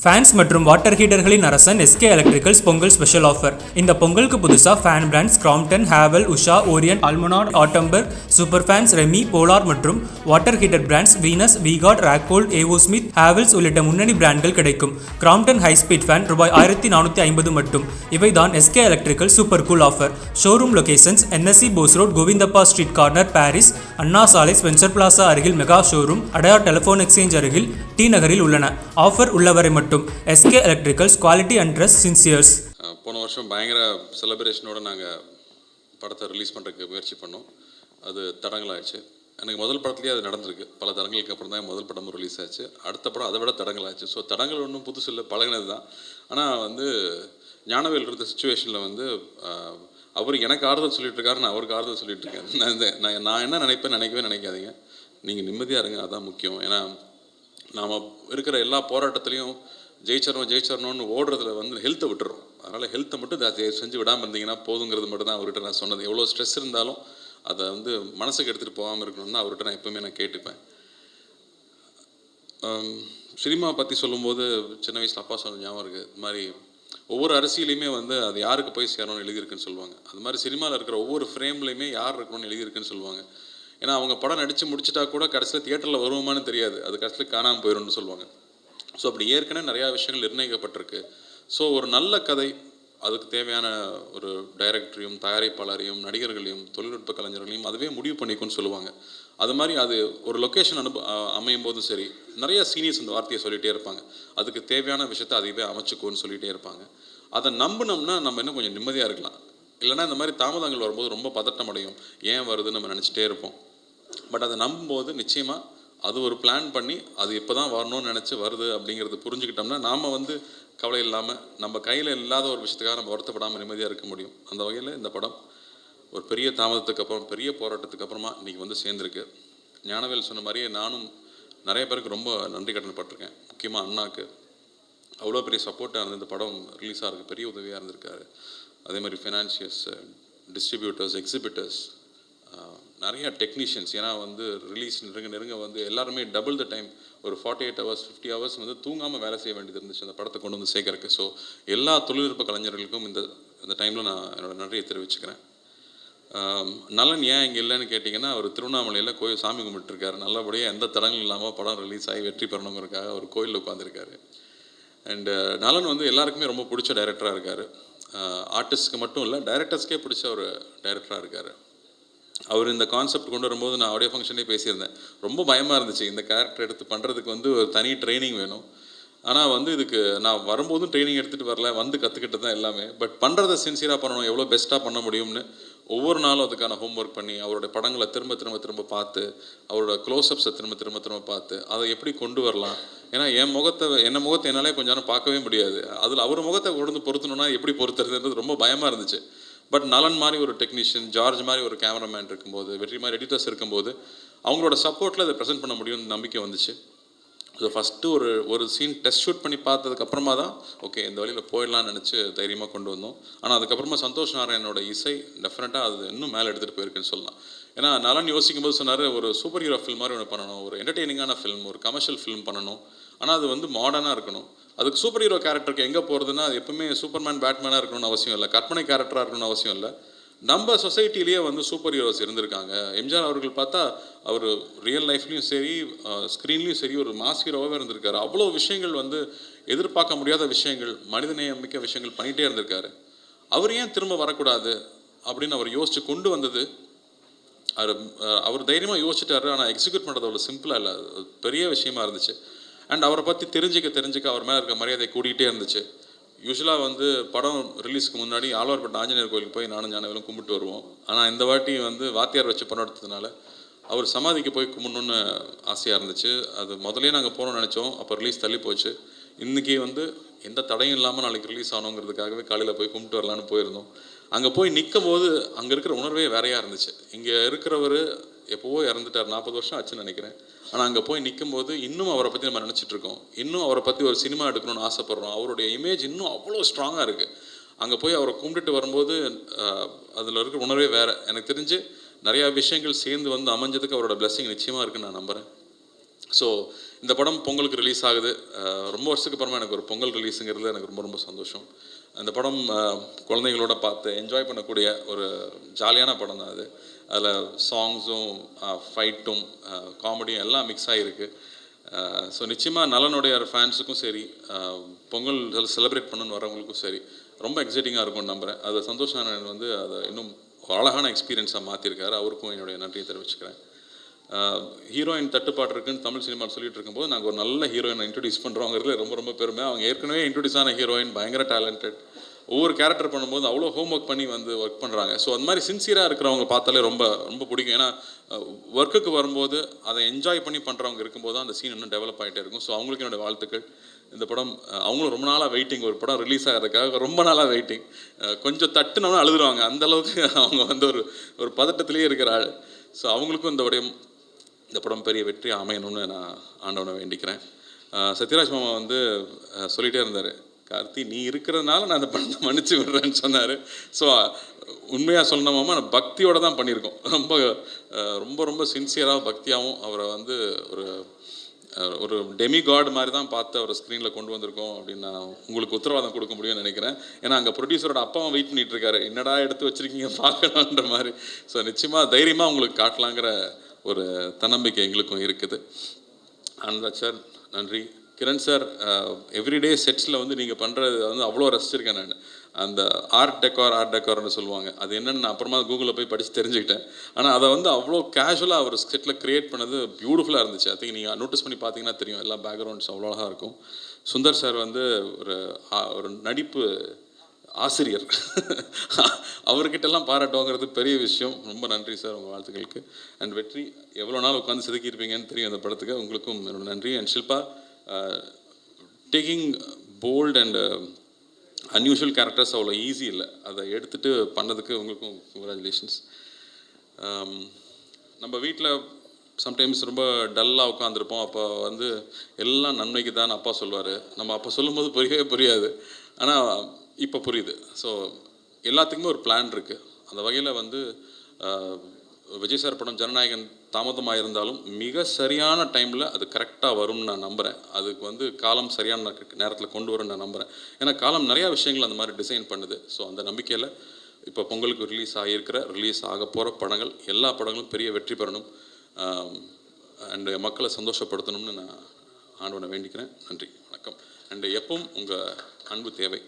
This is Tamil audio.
ஃபேன்ஸ் மற்றும் வாட்டர் ஹீட்டர்களின் அரசன் SK electricals Pongal special offer. இந்த பொங்கலுக்கு புதுசா fan brands Crompton, Havells, Usha, Orient, Almonard, Atomberg, super fans, Remi, Polar மற்றும் water heater brands Venus, V Guard, Racold, A O Smith, Havells உள்ளிட்ட முன்னணி பிராண்ட்கள் கிடைக்கும். கிராம்ப்டன் ஹை ஸ்பீட் ஃபேன் ரூபாய் 1450 மட்டும். இவைதான் SK electrical super cool offer. Showroom locations NSC Bose road, Govindappa street corner, Parrys, Anna சாலை, ஸ்பென்சர் பிளாசா அருகில் mega showroom, Adyar telephone exchange அருகில் டி நகரில் உள்ளன. ஆஃபர் உள்ளவரை மட்டும். SK electricals, quality and trust since years. போன வருஷம் பயங்கர செலிப்ரேஷனோட நாங்கள் படத்தை ரிலீஸ் பண்ணுறதுக்கு முயற்சி பண்ணோம். அது தடங்களாகிடுச்சு. எனக்கு முதல் படத்துலேயே அது நடந்திருக்கு. பல தடங்களுக்கு அப்புறம் தான் முதல் படமும் ரிலீஸ் ஆச்சு. அடுத்த படம் அதை விட தடங்களாச்சு. ஸோ தடங்கள் ஒன்றும் புதுசு இல்லை, பழகினது தான். ஆனால் ஞானவேல் இருந்த சுச்சுவேஷனில் அவர் எனக்கு ஆறுதல் சொல்லிட்டு இருக்காரு, நான் அவருக்கு ஆறுதல் சொல்லிட்டு இருக்கேன். நான் என்ன நினைக்கவே நினைக்காதீங்க. நீங்கள் நிம்மதியாக இருங்க, அதுதான் முக்கியம். ஏன்னா நாம் இருக்கிற எல்லா போராட்டத்துலேயும் ஜெயிச்சரணும்னு ஓடுறதுல ஹெல்த்தை விட்டுறோம். அதனால் ஹெல்த்தை மட்டும் செஞ்சு விடாமல் இருந்தீங்கன்னா போதுங்கிறது மட்டும் தான் அவர்கிட்ட நான் சொன்னது. எவ்வளோ ஸ்ட்ரெஸ் இருந்தாலும் அதை மனசுக்கு எடுத்துகிட்டு போகாமல் இருக்கணும்னு அவர்கிட்ட நான் எப்போவுமே நான் கேட்டுப்பேன். சினிமா பற்றி சொல்லும்போது சின்ன வயசில் அப்பா சொன்ன ஞாபகம் இருக்குது. இது மாதிரி ஒவ்வொரு அரசியலையுமே அது யாருக்கு போய் சேரணும்னு எழுதியிருக்குன்னு சொல்லுவாங்க. அது மாதிரி சினிமாவில் இருக்கிற ஒவ்வொரு ஃப்ரேம்லையுமே யார் இருக்கணும்னு எழுதியிருக்குன்னு சொல்லுவாங்க. ஏன்னா அவங்க படம் நடித்து முடிச்சிட்டா கூட கடைசியில் தியேட்டரில் வருவோமான்னு தெரியாது, அது கடைசியில் காணாமல் போயிடும்னு சொல்லுவாங்க. ஸோ அப்படி ஏற்கனவே நிறையா விஷயங்கள் நிர்ணயிக்கப்பட்டிருக்கு. ஸோ ஒரு நல்ல கதை, அதுக்கு தேவையான ஒரு டைரக்டரையும், தயாரிப்பாளரையும், நடிகர்களையும், தொழில்நுட்ப கலைஞர்களையும் அதுவே முடிவு பண்ணிக்கும்னு சொல்லுவாங்க. அது மாதிரி அது ஒரு லொக்கேஷன் அமையும் போதும் சரி, நிறைய சீனியர்ஸ் இந்த வார்த்தையை சொல்லிகிட்டே இருப்பாங்க. அதுக்கு தேவையான விஷயத்தை அதுவே அமைச்சுக்கோன்னு சொல்லிகிட்டே இருப்பாங்க. அதை நம்பினோம்னா நம்ம இன்னும் கொஞ்சம் நிம்மதியாக இருக்கலாம். இல்லைனா இந்த மாதிரி தாமதங்கள் வரும்போது ரொம்ப பதட்டம் அடையும், ஏன் வருதுன்னு நம்ம நினச்சிட்டே இருப்போம். பட் அதை நம்பும்போது நிச்சயமாக அது ஒரு பிளான் பண்ணி அது இப்போ தான் வரணும்னு நினச்சி வருது அப்படிங்கிறது புரிஞ்சுக்கிட்டோம்னா நாம் கவலை இல்லாமல் நம்ம கையில் இல்லாத ஒரு விஷயத்துக்காக நம்ம வருத்தப்படாமல் நிம்மதியாக இருக்க முடியும். அந்த வகையில் இந்த படம் ஒரு பெரிய தாமதத்துக்கு அப்புறம், பெரிய போராட்டத்துக்கு அப்புறமா இன்றைக்கி சேர்ந்துருக்கு. ஞானவேல் சொன்ன மாதிரியே நானும் நிறைய பேருக்கு ரொம்ப நன்றி கடன்பட்டிருக்கேன். முக்கியமாக அண்ணாக்கு அவ்வளோ பெரிய சப்போர்ட்டாக இருந்து இந்த படம் ரிலீஸ் ஆகிறதுக்கு பெரிய உதவியாக இருந்திருக்காரு. அதே மாதிரி ஃபினான்ஷியர்ஸ், டிஸ்ட்ரிபியூட்டர்ஸ், எக்ஸிபிட்டர்ஸ், நிறைய டெக்னீஷியன்ஸ். ஏன்னா ரிலீஸ் நெருங்க எல்லாருமே டபுள் த டைம், ஒரு 48 hours 50 hours தூங்காமல் வேலை செய்ய வேண்டியது இருந்துச்சு அந்த படத்தை கொண்டு சேர்க்கறதுக்கு. ஸோ எல்லா தொழில்நுட்ப கலைஞர்களுக்கும் இந்த டைமில் நான் என்னோடய நன்றியை தெரிவிச்சுக்கிறேன். நலன் ஏன் இங்கே இல்லைன்னு கேட்டிங்கன்னா, அவர் திருவண்ணாமலையில் கோயில் சாமி கும்பிட்டுருக்காரு. நல்லபடியாக எந்த தடங்களும் இல்லாமல் படம் ரிலீஸ் ஆகி வெற்றி பெறணுங்கிறதுக்காக ஒரு கோயிலில் உட்காந்துருக்காரு. அண்டு நலன் எல்லாருக்குமே ரொம்ப பிடிச்ச டைரக்டராக இருக்கார். ஆர்டிஸ்ட்க்கு மட்டும் இல்லை, டைரக்டர்ஸ்க்கே பிடிச்ச ஒரு டைரக்டராக இருக்கார். அவர் இந்த கான்செப்ட் கொண்டு வரும்போது நான் ஆடியோ ஃபங்க்ஷனே பேசியிருந்தேன். ரொம்ப பயமாக இருந்துச்சு. இந்த கேரக்டர் எடுத்து பண்ணுறதுக்கு ஒரு தனி ட்ரைனிங் வேணும். ஆனால் இதுக்கு நான் வரும்போதும் ட்ரைனிங் எடுத்துகிட்டு வரல, கற்றுக்கிட்டு தான் எல்லாமே. பட் பண்ணுறதை சின்சியராக பண்ணணும், எவ்வளோ பெஸ்ட்டாக பண்ண முடியும்னு ஒவ்வொரு நாளும் அதுக்கான ஹோம்ஒர்க் பண்ணி, அவரோட படங்களை திரும்ப பார்த்து, அவரோட க்ளோஸ்அப்ஸை திரும்ப பார்த்து அதை எப்படி கொண்டு வரலாம். ஏன்னா என் முகத்தை என்னாலே கொஞ்ச நேரம் பார்க்கவே முடியாது. அதில் அவர் முகத்தை கொண்டு பொருத்தணும்னா எப்படி பொறுத்துறதுன்றது ரொம்ப பயமாக இருந்துச்சு. பட் நலன் மாதிரி ஒரு டெக்னீஷியன், ஜார்ஜ் மாதிரி ஒரு கேமராமேன் இருக்கும்போது, வெற்றி மாதிரி எடிட்டர்ஸ் இருக்கும்போது அவங்களோட சப்போர்ட்டில் அதை ப்ரெசென்ட் பண்ண முடியும்னு நம்பிக்கை வந்துச்சு. ஸோ ஃபஸ்ட்டு ஒரு சீன் டெஸ்ட் ஷூட் பண்ணி பார்த்ததுக்கப்புறமா தான் ஓகே இந்த வழியில் போயிடலான்னு நினச்சி தைரியமாக கொண்டு வந்தோம். ஆனால் அதுக்கப்புறமா சந்தோஷ் நாராயணனோட இசை டெஃபினட்டாக அது இன்னும் மேலே எடுத்துகிட்டு போயிருக்குன்னு சொல்லலாம். ஏன்னா நலன் யோசிக்கும் போது சொன்னார், ஒரு சூப்பர் ஹீரோ ஃபில்ம் மாதிரி ஒன்று பண்ணணும், ஒரு என்டர்டெய்னிங்கான ஃபில்ம், ஒரு கமர்ஷியல் ஃபில்ம் பண்ணணும். ஆனால் அது மாடர்னாக இருக்கணும். அதுக்கு சூப்பர் ஹீரோ கேரக்டருக்கு எங்கே போகிறதுனா, அது எப்பவுமே சூப்பர்மேன், பேட்மேனாக இருக்கணும்னு அவசியம் இல்லை, கற்பனை கேரக்டராக இருக்கணும்னு அவசியம் இல்லை. நம்ம சொசைட்டிலேயே சூப்பர் ஹீரோஸ் இருந்திருக்காங்க. எம்ஜிஆர் அவர்கள் பார்த்தா அவர் ரியல் லைஃப்லேயும் சரி, ஸ்க்ரீன்லேயும் சரி ஒரு மாஸ் ஹீரோவாகவே இருந்திருக்காரு. அவ்வளோ விஷயங்கள் எதிர்பார்க்க முடியாத விஷயங்கள், மனிதநேயம் மிக்க விஷயங்கள் பண்ணிகிட்டே இருந்திருக்காரு. அவர் ஏன் திரும்ப வரக்கூடாது அப்படின்னு அவர் யோசித்து கொண்டு வந்தது. அவர் தைரியமாக யோசிச்சுட்டாரு. ஆனால் எக்ஸிக்யூட் பண்ணுறது அவ்வளோ சிம்பிளாக இல்லை, பெரிய விஷயமா இருந்துச்சு. அண்ட் அவரை பற்றி தெரிஞ்சுக்க அவர் மேலே இருக்க மரியாதை கூடிகிட்டே இருந்துச்சு. யூஸ்வலாக படம் ரிலீஸ்க்கு முன்னாடி ஆழ்வார்பேட்டை ஆஞ்சநேயர் கோயிலுக்கு போய் நானும் ஞானவேலும் கும்பிட்டு வருவோம். ஆனால் இந்த வாட்டி வாத்தியார் வச்சு படம் எடுத்ததுனால அவர் சமாதிக்கு போய் கும்பிடணுன்னு ஆசையாக இருந்துச்சு. அது முதலே நாங்கள் போகணும்னு நினச்சோம், அப்போ ரிலீஸ் தள்ளி போச்சு. இன்றைக்கி எந்த தடையும் இல்லாமல் நாளைக்கு ரிலீஸ் ஆகணுங்கிறதுக்காகவே காலையில் போய் கும்பிட்டு வரலான்னு போயிருந்தோம். அங்கே போய் நிற்கும் போது அங்கே இருக்கிற உணர்வே வேறையாக இருந்துச்சு. இங்கே இருக்கிறவர் எப்போவோ இறந்துட்டார், 40 வருஷம் ஆச்சுன்னு நினைக்கிறேன். ஆனால் அங்கே போய் நிற்கும் போது இன்னும் அவரை பற்றி நம்ம நினச்சிட்ருக்கோம், இன்னும் அவரை பற்றி ஒரு சினிமா எடுக்கணும்னு ஆசைப்பட்றோம். அவருடைய இமேஜ் இன்னும் அவ்வளோ ஸ்ட்ராங்காக இருக்குது. அங்கே போய் அவரை கும்பிட்டுட்டு வரும்போது அதில் இருக்கிற உணர்வே வேறு. எனக்கு தெரிஞ்சு நிறையா விஷயங்கள் சேர்ந்து அமைஞ்சதுக்கு அவரோட பிளெஸிங் நிச்சயமாக இருக்குன்னு நான் நம்புகிறேன். ஸோ இந்த படம் பொங்கலுக்கு ரிலீஸ் ஆகுது. ரொம்ப வருஷத்துக்கு அப்புறமா எனக்கு ஒரு பொங்கல் ரிலீஸுங்கிறது எனக்கு ரொம்ப ரொம்ப சந்தோஷம். அந்த படம் குழந்தைங்களோட பார்த்து என்ஜாய் பண்ணக்கூடிய ஒரு ஜாலியான படம் தான் அது. அதில் சாங்ஸும் ஃபைட்டும் காமெடியும் எல்லாம் மிக்ஸ் ஆகிருக்கு. ஸோ நிச்சயமாக நலனுடைய ஃபேன்ஸுக்கும் சரி, பொங்கல் செலிப்ரேட் பண்ணணுன்னு வரவங்களுக்கும் சரி ரொம்ப எக்ஸைட்டிங்காக இருக்கும்னு நம்புகிறேன். அதை சந்தோஷ் நாராயணன் வந்து அதை இன்னும் அழகான எக்ஸ்பீரியன்ஸாக மாற்றிருக்காரு. அவருக்கும் என்னுடைய நன்றியை தெரிவிச்சுக்கிறேன். ஹீரோயின் தட்டுப்பாடு இருக்குன்னு தமிழ் சினிமாவில் சொல்லிட்டு இருக்கும்போது நாங்கள் ஒரு நல்ல ஹீரோயினை இன்ட்ரடியூஸ் பண்ணுறோங்கிறது ரொம்ப ரொம்ப பெருமை. அவங்க ஏற்கனவே இன்ட்ரடியூஸ் ஆன ஹீரோயின் பயங்கர டேலண்டட். ஒவ்வொரு கேரக்டர் பண்ணும்போது அவ்வளோ ஹோம் ஒர்க் பண்ணி வந்து ஒர்க் பண்ணுறாங்க. ஸோ அந்த மாதிரி சின்சியராக இருக்கிறவங்க பார்த்தாலே ரொம்ப ரொம்ப பிடிக்கும். ஏன்னா ஒர்க்குக்கு வரும்போது அதை என்ஜாய் பண்ணி பண்ணுறவங்க இருக்கும்போது தான் அந்த சீன் இன்னும் டெவலப் ஆகிட்டே இருக்கும். ஸோ அவங்களுக்கு என்னோடய வாழ்த்துக்கள். இந்த படம் அவங்களும் ரொம்ப நாளாக வெயிட்டிங், ஒரு படம் ரிலீஸ் ஆகிறதுக்காக ரொம்ப நாளாக வெயிட்டிங். கொஞ்சம் தட்டுனோன்னா அழுதுருவாங்க, அந்தளவுக்கு அவங்க வந்து ஒரு பதட்டத்திலேயே இருக்கிற ஆள். ஸோ அவங்களுக்கும் இந்த படம் பெரிய வெற்றி அமையணும்னு நான் ஆண்டவனை வேண்டிக்கிறேன். சத்யராஜ் மாமா வந்து சொல்லிகிட்டே இருந்தார், கார்த்தி நீ இருக்கிறதுனால நான் அந்த படத்தை மன்னிச்சு விடுறேன்னு சொன்னார். ஸோ உண்மையாக சொன்னோமா நான் பக்தியோடு தான் பண்ணியிருக்கோம். ரொம்ப ரொம்ப ரொம்ப சின்சியராக பக்தியாகவும் அவரை வந்து ஒரு டெமி காட் மாதிரி தான் பார்த்து அவரை ஸ்க்ரீனில் கொண்டு வந்திருக்கோம் அப்படின்னு நான் உங்களுக்கு உத்தரவாதம் கொடுக்க முடியும்னு நினைக்கிறேன். ஏன்னா அங்கே ப்ரொடியூசரோட அப்பாவும் வெயிட் பண்ணிகிட்டு இருக்காரு, என்னடா எடுத்து வச்சுருக்கீங்க பார்க்கலான்ற மாதிரி. ஸோ நிச்சயமாக தைரியமாக உங்களுக்கு காட்டலாங்கிற ஒரு தன்னம்பிக்கை எங்களுக்கும் இருக்குது. அன்பராஜ் சார் நன்றி. கிரண் சார், எவ்ரிடே செட்ஸில் வந்து நீங்கள் பண்ணுறது வந்து அவ்வளோ ரசிச்சிருக்கேன் நான். அந்த ஆர்ட் டெக்கார்னு சொல்லுவாங்க, அது என்னென்னு நான் அப்புறமா கூகுளில் போய் படித்து தெரிஞ்சுக்கிட்டேன். ஆனால் அதை வந்து அவ்வளோ கேஷுவலாக அவர் செட்டில் க்ரியேட் பண்ணது பியூட்டிஃபுல்லாக இருந்துச்சு. ஐ திங்க் நீங்கள் நோட்டீஸ் பண்ணி பார்த்தீங்கன்னா தெரியும், எல்லா பேக்ரவுண்ட்ஸ் அவ்வளோ அழகாக இருக்கும். சுந்தர் சார் வந்து ஒரு நடிப்பு ஆசிரியர். அவர்கிட்டலாம் பாராட்டுவாங்கிறது பெரிய விஷயம். ரொம்ப நன்றி சார் உங்கள் வாழ்த்துக்களுக்கு. அண்ட் வெற்றி, எவ்வளோ நாள் உட்காந்து செதுக்கியிருப்பீங்கன்னு தெரியும் அந்த படத்துக்கு. உங்களுக்கும் என்னோட நன்றி. And Shilpa, taking bold and unusual characters அவ்வளோ ஈஸி இல்லை. அதை எடுத்துகிட்டு பண்ணதுக்கு உங்களுக்கும் கங்க்ராச்சுலேஷன்ஸ். நம்ம வீட்டில் சம்டைம்ஸ் ரொம்ப டல்லாக உட்காந்துருப்போம். அப்போ வந்து எல்லாம் நன்மைக்கு தான் அப்பா சொல்லுவார். நம்ம அப்போ சொல்லும்போது புரியவே புரியாது, ஆனால் இப்போ புரியுது. ஸோ எல்லாத்துக்குமே ஒரு பிளான் இருக்குது. அந்த வகையில் வந்து விஜய் சார் படம் ஜனநாயகன் தாமதமாக இருந்தாலும் மிக சரியான டைமில் அது கரெக்டாக வரும்னு நான் நம்புகிறேன். அதுக்கு வந்து காலம் சரியான நேரத்தில் கொண்டு வரும்னு நான் நம்புகிறேன். ஏன்னா காலம் நிறையா விஷயங்கள் அந்த மாதிரி டிசைன் பண்ணுது. ஸோ அந்த நம்பிக்கையில் இப்போ பொங்கலுக்கு ரிலீஸ் ஆக போகிற படங்கள் எல்லா படங்களும் பெரிய வெற்றி பெறணும் அண்டு மக்களை சந்தோஷப்படுத்தணும்னு நான் ஆண்டவனை வேண்டிக்கிறேன். நன்றி, வணக்கம். அண்டு எப்பவும் உங்கள் அன்பு தேவை.